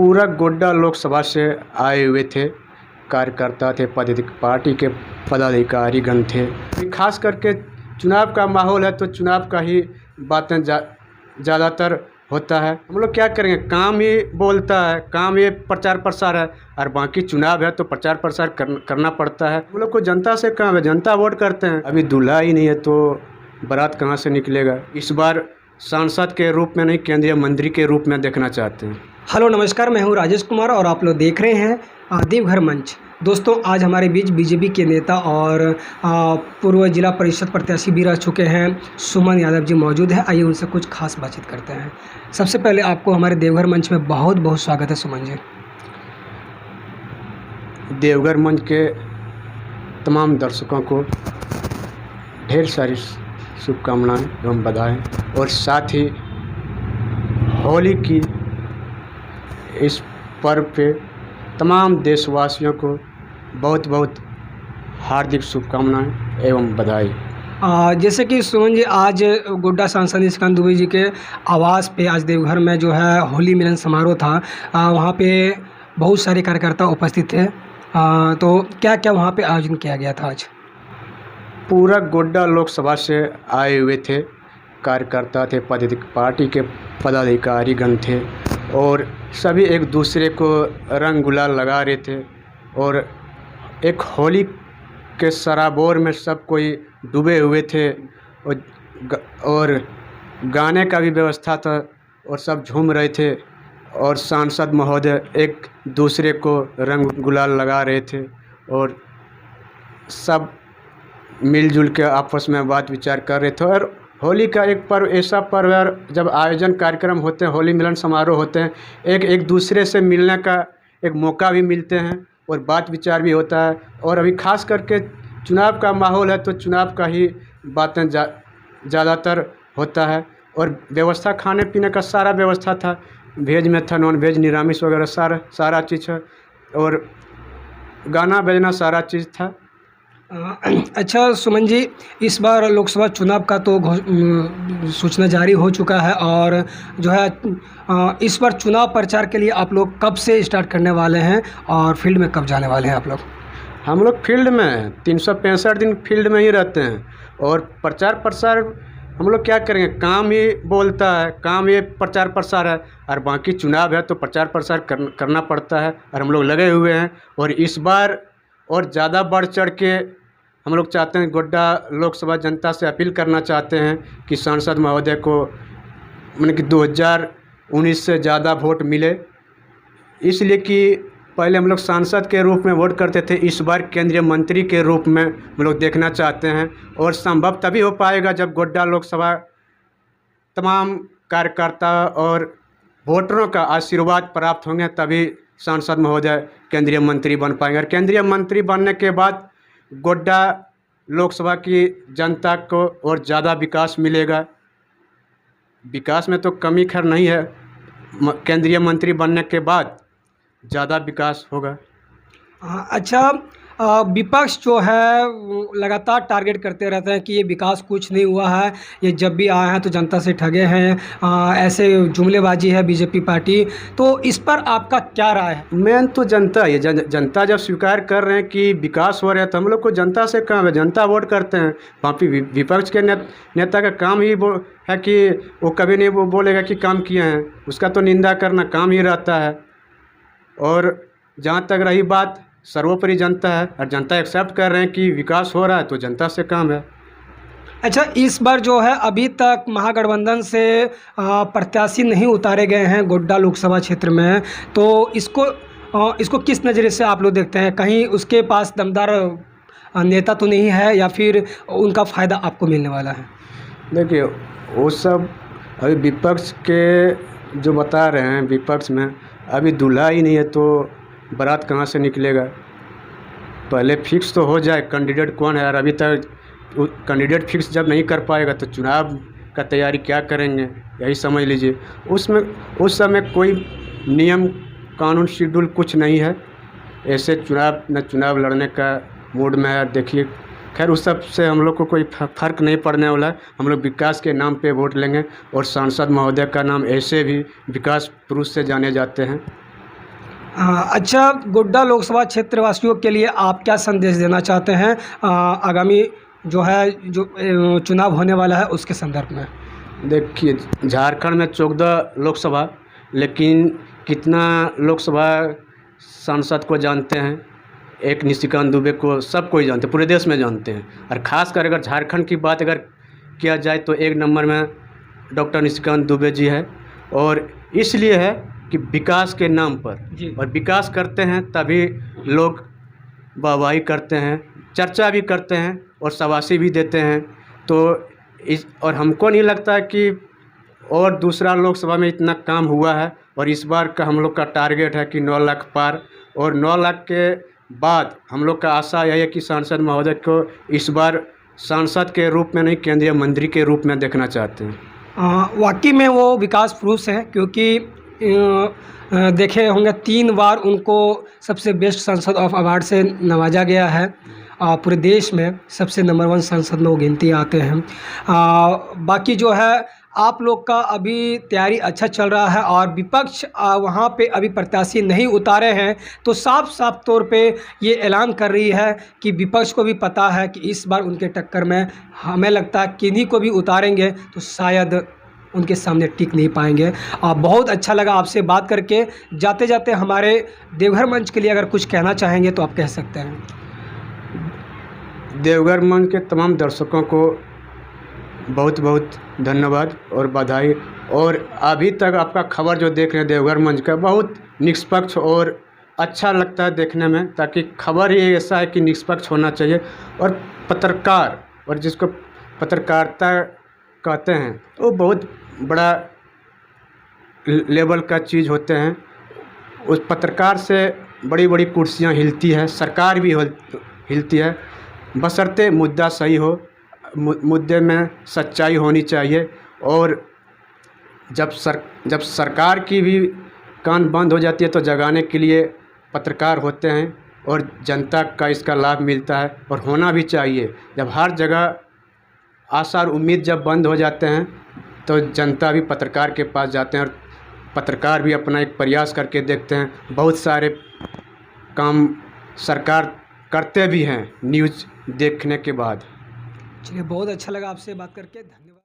पूरा गोड्डा लोकसभा से आए हुए थे, कार्यकर्ता थे, पार्टी के पदाधिकारीगण थे। खास करके चुनाव का माहौल है तो चुनाव का ही बातें ज़्यादातर होता है। हम लोग क्या करेंगे, काम ही बोलता है, काम ये प्रचार प्रसार है, और बाकी चुनाव है तो प्रचार प्रसार करना पड़ता है। हम लोग को जनता से काम है, जनता वोट करते हैं। अभी दूल्हा ही नहीं है तो बारात कहाँ से निकलेगा। इस बार सांसद के रूप में नहीं, केंद्रीय मंत्री के रूप में देखना चाहते हैं। हेलो नमस्कार, मैं हूं राजेश कुमार और आप लोग देख रहे हैं देवघर मंच। दोस्तों, आज हमारे बीच बीजेपी के नेता और पूर्व जिला परिषद प्रत्याशी भी रह चुके हैं सुमन यादव जी मौजूद हैं। आइए उनसे कुछ खास बातचीत करते हैं। सबसे पहले आपको हमारे देवघर मंच में बहुत बहुत स्वागत है सुमन जी। देवघर मंच के तमाम दर्शकों को ढेर सारी शुभकामनाएं एवं बधाई, और साथ ही होली की इस पर्व पे तमाम देशवासियों को बहुत बहुत हार्दिक शुभकामनाएं एवं बधाई। जैसे कि सुमन जी, आज गोड्डा सांसद निशिकांत दुबे जी के आवास पे आज देवघर में जो है होली मिलन समारोह था। वहाँ पे बहुत सारे कार्यकर्ता उपस्थित थे। तो क्या क्या वहाँ पे आयोजन किया गया था आज? पूरा गोड्डा लोकसभा से आए हुए थे, कार्यकर्ता थे, पार्टी के पदाधिकारीगण थे, और सभी एक दूसरे को रंग गुलाल लगा रहे थे, और एक होली के सराबोर में सब कोई डूबे हुए थे, और गाने का भी व्यवस्था था और सब झूम रहे थे, और सांसद महोदय एक दूसरे को रंग गुलाल लगा रहे थे, और सब मिलजुल के आपस में बात विचार कर रहे थे। और होली का एक पर्व ऐसा पर्व है, जब आयोजन कार्यक्रम होते हैं, होली मिलन समारोह होते हैं, एक दूसरे से मिलने का एक मौका भी मिलते हैं और बात विचार भी होता है। और अभी खास करके चुनाव का माहौल है तो चुनाव का ही बातें ज़्यादातर होता है। और व्यवस्था, खाने पीने का सारा व्यवस्था था, वेज में था, नॉन वेज, निरामिष वगैरह सारा चीज़ है, और गाना बजना सारा चीज़ था। अच्छा सुमन जी, इस बार लोकसभा चुनाव का तो सूचना जारी हो चुका है, और जो है इस बार चुनाव प्रचार के लिए आप लोग कब से स्टार्ट करने वाले हैं और फील्ड में कब जाने वाले हैं आप लोग? हम लोग फील्ड में 365 दिन फील्ड में ही रहते हैं, और प्रचार प्रसार हम लोग क्या करेंगे, काम ही बोलता है, काम ये प्रचार प्रसार है, और बाकी चुनाव है तो प्रचार प्रसार करना पड़ता है, और हम लोग लगे हुए हैं। और इस बार और ज़्यादा बढ़ चढ़ के हम लोग चाहते हैं, गोड्डा लोकसभा जनता से अपील करना चाहते हैं कि सांसद महोदय को मतलब कि 2019 से ज़्यादा वोट मिले, इसलिए कि पहले हम लोग सांसद के रूप में वोट करते थे, इस बार केंद्रीय मंत्री के रूप में हम लोग देखना चाहते हैं। और संभव तभी हो पाएगा जब गोड्डा लोकसभा तमाम कार्यकर्ता और वोटरों का आशीर्वाद प्राप्त होंगे, तभी सांसद महोदय केंद्रीय मंत्री बन पाएंगे। और केंद्रीय मंत्री बनने के बाद गोड्डा लोकसभा की जनता को और ज़्यादा विकास मिलेगा। विकास में तो कमी खैर नहीं है, केंद्रीय मंत्री बनने के बाद ज़्यादा विकास होगा। अच्छा, विपक्ष जो है लगातार टारगेट करते रहते हैं कि ये विकास कुछ नहीं हुआ है, ये जब भी आए हैं तो जनता से ठगे हैं, ऐसे जुमलेबाजी है बीजेपी पार्टी। तो इस पर आपका क्या राय है? मेन तो जनता ही है। जनता जब स्वीकार कर रहे हैं कि विकास हो रहा है तो हम लोग को जनता से काम है, जनता वोट करते हैं। बाकी विपक्ष के नेता का काम ही है कि वो कभी नहीं बोलेगा कि काम किए हैं, उसका तो निंदा करना काम ही रहता है। और जहाँ तक रही बात, सर्वोपरि जनता है, और जनता एक्सेप्ट कर रहे हैं कि विकास हो रहा है तो जनता से काम है। अच्छा, इस बार जो है अभी तक महागठबंधन से प्रत्याशी नहीं उतारे गए हैं गोड्डा लोकसभा क्षेत्र में, तो इसको किस नज़रिए से आप लोग देखते हैं? कहीं उसके पास दमदार नेता तो नहीं है, या फिर उनका फ़ायदा आपको मिलने वाला है? देखिए, वो सब अभी विपक्ष के जो बता रहे हैं, विपक्ष में अभी दूल्हा ही नहीं है तो बारात कहाँ से निकलेगा। पहले फिक्स तो हो जाए कैंडिडेट कौन है, और अभी तक कैंडिडेट फिक्स जब नहीं कर पाएगा तो चुनाव का तैयारी क्या करेंगे, यही समझ लीजिए। उस समय कोई नियम कानून शेड्यूल कुछ नहीं है, ऐसे चुनाव लड़ने का मूड में है। देखिए, खैर उस सब से हम लोग को कोई फ़र्क नहीं पड़ने वाला है। हम लोग विकास के नाम पे वोट लेंगे, और सांसद महोदय का नाम ऐसे भी विकास पुरुष से जाने जाते हैं। अच्छा, गोड्डा लोकसभा क्षेत्र वासियों के लिए आप क्या संदेश देना चाहते हैं आगामी जो है चुनाव होने वाला है उसके संदर्भ में? देखिए, झारखंड में 14 लोकसभा, लेकिन कितना लोकसभा सांसद को जानते हैं? एक निशिकांत दुबे को सब कोई जानते हैं, पूरे देश में जानते हैं। और ख़ासकर अगर झारखंड की बात अगर किया जाए तो एक नंबर में डॉक्टर निशिकांत दुबे जी है। और इसलिए है कि विकास के नाम पर, जी। और विकास करते हैं तभी लोग वाहवाही करते हैं, चर्चा भी करते हैं और शाबाशी भी देते हैं। तो और हमको नहीं लगता कि और दूसरा लोकसभा में इतना काम हुआ है। और इस बार का हम लोग का टारगेट है कि 9 लाख पार, और 9 लाख के बाद हम लोग का आशा यही है कि सांसद महोदय को इस बार सांसद के रूप में नहीं, केंद्रीय मंत्री के रूप में देखना चाहते हैं। वाकई में वो विकास पुरुष हैं, क्योंकि देखे होंगे 3 बार उनको सबसे बेस्ट सांसद ऑफ अवार्ड से नवाजा गया है। पूरे देश में सबसे नंबर 1 सांसद में वो गिनती आते हैं। बाकी जो है आप लोग का अभी तैयारी अच्छा चल रहा है, और विपक्ष वहाँ पे अभी प्रत्याशी नहीं उतारे हैं, तो साफ साफ तौर पे ये ऐलान कर रही है कि विपक्ष को भी पता है कि इस बार उनके टक्कर में हमें लगता है किन्हीं को भी उतारेंगे तो शायद उनके सामने टिक नहीं पाएंगे। बहुत अच्छा लगा आपसे बात करके। जाते जाते हमारे देवघर मंच के लिए अगर कुछ कहना चाहेंगे तो आप कह सकते हैं। देवघर मंच के तमाम दर्शकों को बहुत बहुत धन्यवाद और बधाई। और अभी तक आपका खबर जो देख रहे हैं देवघर मंच का, बहुत निष्पक्ष और अच्छा लगता है देखने में, ताकि खबर ही ऐसा है कि निष्पक्ष होना चाहिए। और पत्रकार, और जिसको पत्रकारिता कहते हैं, वो बहुत बड़ा लेवल का चीज़ होते हैं। उस पत्रकार से बड़ी बड़ी कुर्सियां हिलती है, सरकार भी हिलती है, बशर्ते मुद्दा सही हो, मुद्दे में सच्चाई होनी चाहिए। और जब सरकार की भी कान बंद हो जाती है तो जगाने के लिए पत्रकार होते हैं, और जनता का इसका लाभ मिलता है और होना भी चाहिए। जब हर जगह आशा और उम्मीद जब बंद हो जाते हैं तो जनता भी पत्रकार के पास जाते हैं, और पत्रकार भी अपना एक प्रयास करके देखते हैं। बहुत सारे काम सरकार करते भी हैं न्यूज़ देखने के बाद। चलिए, बहुत अच्छा लगा आपसे बात करके। धन्यवाद।